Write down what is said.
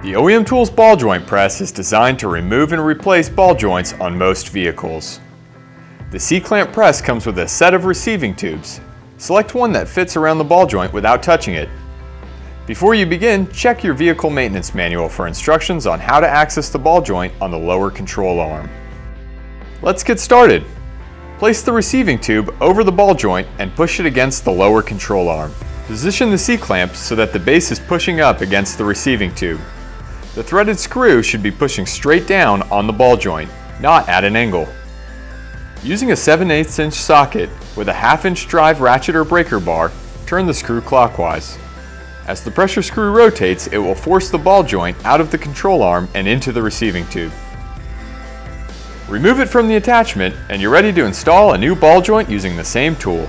The OEMTOOLS Ball Joint Press is designed to remove and replace ball joints on most vehicles. The C-clamp press comes with a set of receiving tubes. Select one that fits around the ball joint without touching it. Before you begin, check your vehicle maintenance manual for instructions on how to access the ball joint on the lower control arm. Let's get started. Place the receiving tube over the ball joint and push it against the lower control arm. Position the C-clamp so that the base is pushing up against the receiving tube. The threaded screw should be pushing straight down on the ball joint, not at an angle. Using a 7/8 inch socket with a 1/2 inch drive ratchet or breaker bar, turn the screw clockwise. As the pressure screw rotates, it will force the ball joint out of the control arm and into the receiving tube. Remove it from the attachment and you're ready to install a new ball joint using the same tool.